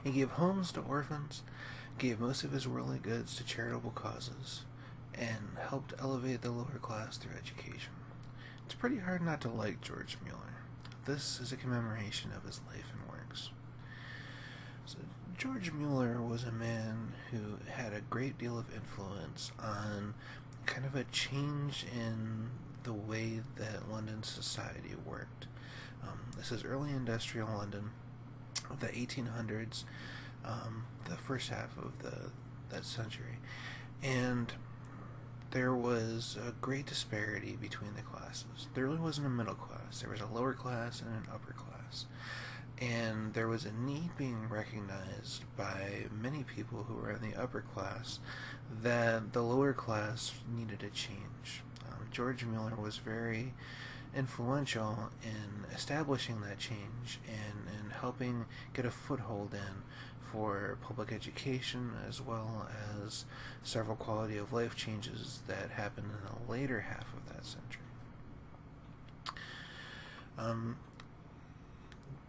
He gave homes to orphans, gave most of his worldly goods to charitable causes, and helped elevate the lower class through education. It's pretty hard not to like George Mueller. This is a commemoration of his life and works. So, George Mueller was a man who had a great deal of influence on kind of a change in the way that London society worked. This is early industrial London of the 1800s, the first half of that century, and there was a great disparity between the classes. There really wasn't a middle class. There was a lower class and an upper class. And there was a need being recognized by many people who were in the upper class that the lower class needed a change. George Mueller was very influential in establishing that change and in helping get a foothold in for public education, as well as several quality of life changes that happened in the later half of that century.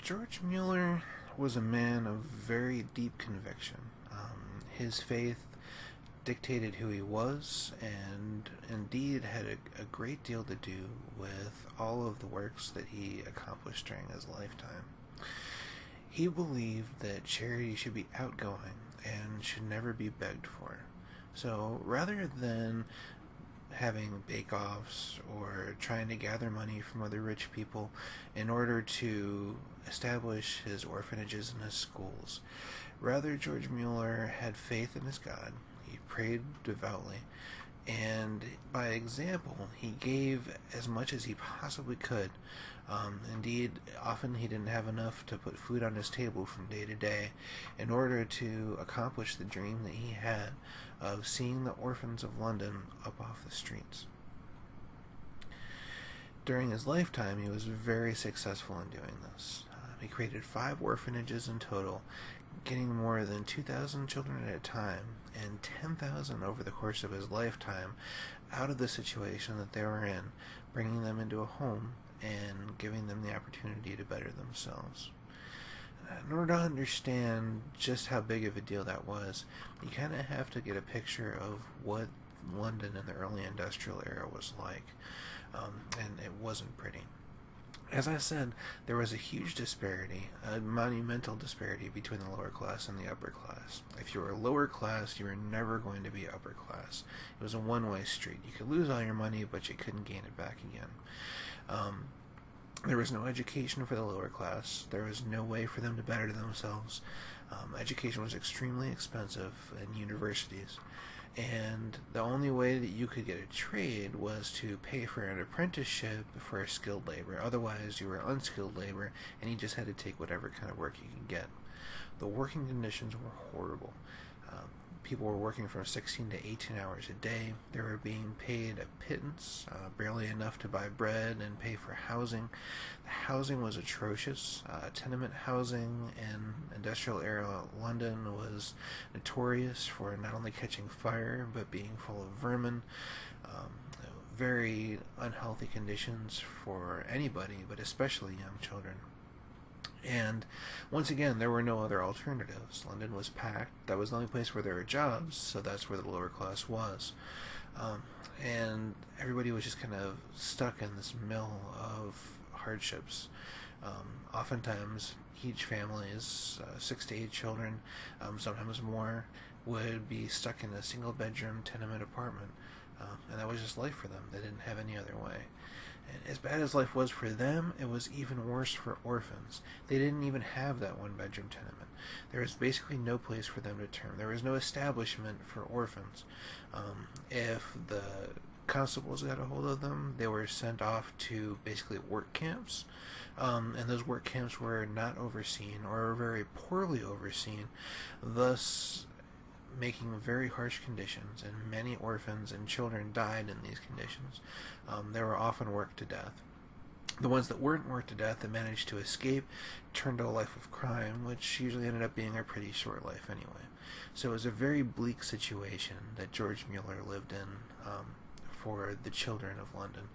George Mueller was a man of very deep conviction. His faith dictated who he was, and indeed had a great deal to do with all of the works that he accomplished during his lifetime. He believed that charity should be outgoing and should never be begged for. So rather than having bake-offs or trying to gather money from other rich people in order to establish his orphanages and his schools, rather George Mueller had faith in his God. He prayed devoutly, and by example, he gave as much as he possibly could. Indeed, often he didn't have enough to put food on his table from day to day in order to accomplish the dream that he had of seeing the orphans of London up off the streets. During his lifetime, he was very successful in doing this. He created 5 orphanages in total, getting more than 2,000 children at a time and 10,000 over the course of his lifetime out of the situation that they were in, bringing them into a home and giving them the opportunity to better themselves. In order to understand just how big of a deal that was, you kind of have to get a picture of what London in the early industrial era was like, and it wasn't pretty. As I said, there was a huge disparity, a monumental disparity between the lower class and the upper class. If you were lower class, you were never going to be upper class. It was a one-way street. You could lose all your money, but you couldn't gain it back again. There was no education for the lower class. There was no way for them to better themselves. Education was extremely expensive in universities. And the only way that you could get a trade was to pay for an apprenticeship for skilled labor. Otherwise, you were unskilled labor, and you just had to take whatever kind of work you could get. The working conditions were horrible. People were working from 16 to 18 hours a day. They were being paid a pittance, barely enough to buy bread and pay for housing. The housing was atrocious. Tenement housing in industrial era London was notorious for not only catching fire, but being full of vermin. Very unhealthy conditions for anybody, but especially young children. And once again, there were no other alternatives. London was packed. That was the only place where there were jobs, so that's where the lower class was. And everybody was just kind of stuck in this mill of hardships. Oftentimes, huge families, 6 to 8 children, sometimes more, would be stuck in a single-bedroom tenement apartment. And that was just life for them. They didn't have any other way. And as bad as life was for them, it was even worse for orphans. They didn't even have that one-bedroom tenement. There was basically no place for them to turn. There was no establishment for orphans. If the constables got a hold of them, they were sent off to basically work camps. And those work camps were not overseen or very poorly overseen, thus making very harsh conditions, and many orphans and children died in these conditions. They were often worked to death. The ones that weren't worked to death that managed to escape turned to a life of crime, which usually ended up being a pretty short life anyway. So it was a very bleak situation that George Mueller lived in for the children of London,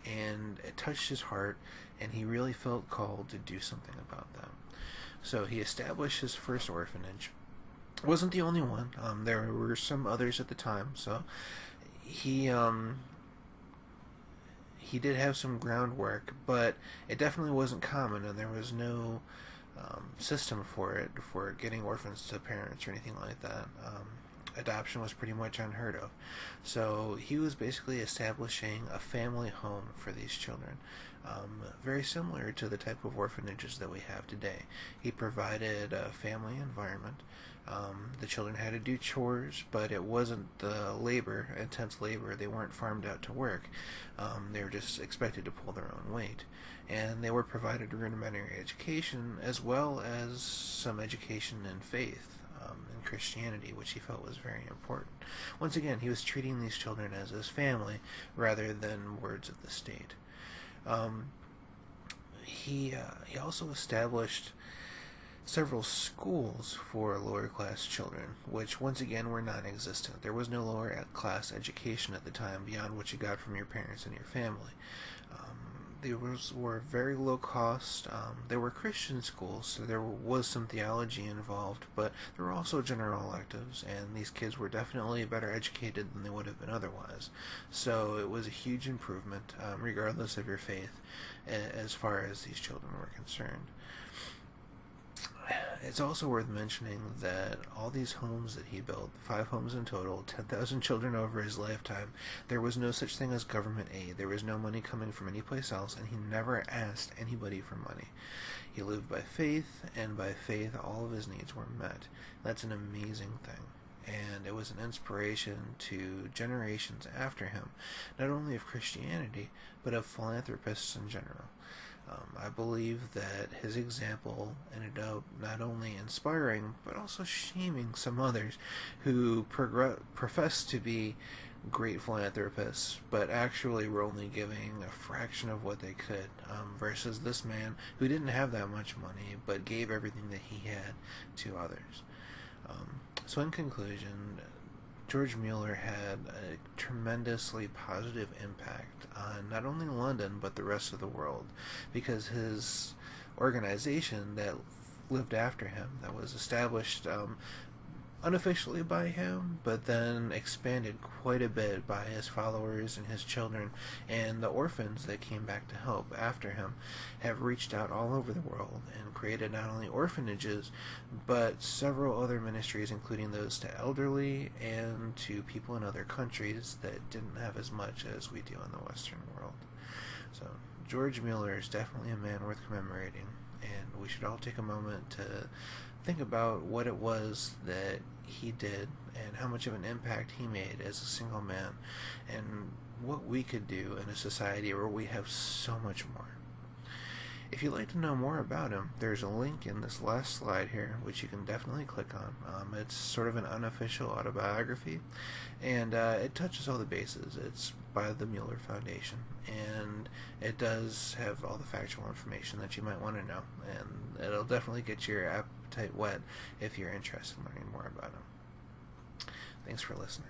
and it touched his heart, and he really felt called to do something about that. So he established his first orphanage. It wasn't the only one. There were some others at the time. So he he did have some groundwork, but it definitely wasn't common, and there was no system for it, for getting orphans to parents or anything like that. Adoption was pretty much unheard of. So he was basically establishing a family home for these children, very similar to the type of orphanages that we have today. He provided a family environment. The children had to do chores, but it wasn't the labor, intense labor. They weren't farmed out to work. They were just expected to pull their own weight. And they were provided rudimentary education as well as some education in faith, in Christianity, which he felt was very important. Once again, he was treating these children as his family rather than wards of the state. He also established several schools for lower class children, which once again were non-existent. There was no lower class education at the time beyond what you got from your parents and your family. They were very low cost. They were Christian schools, so there was some theology involved, but there were also general electives, and these kids were definitely better educated than they would have been otherwise. So it was a huge improvement, regardless of your faith, as far as these children were concerned. It's also worth mentioning that all these homes that he built, 5 homes in total, 10,000 children over his lifetime, there was no such thing as government aid. There was no money coming from any place else, and he never asked anybody for money. He lived by faith, and by faith all of his needs were met. That's an amazing thing. And it was an inspiration to generations after him, not only of Christianity, but of philanthropists in general. I believe that his example ended up not only inspiring, but also shaming some others who profess to be great philanthropists, but actually were only giving a fraction of what they could, versus this man who didn't have that much money, but gave everything that he had to others. So in conclusion, George Mueller had a tremendously positive impact on not only London, but the rest of the world, because his organization that lived after him, that was established unofficially by him, but then expanded quite a bit by his followers and his children, and the orphans that came back to help after him have reached out all over the world and created not only orphanages, but several other ministries, including those to elderly and to people in other countries that didn't have as much as we do in the Western world. So George Mueller is definitely a man worth commemorating, and we should all take a moment to think about what it was that he did and how much of an impact he made as a single man, and what we could do in a society where we have so much more. If you'd like to know more about him, there's a link in this last slide here, which you can definitely click on. It's sort of an unofficial autobiography, and it touches all the bases. It's by the Mueller Foundation, and it does have all the factual information that you might want to know, and it'll definitely get your appetite wet if you're interested in learning more about him. Thanks for listening.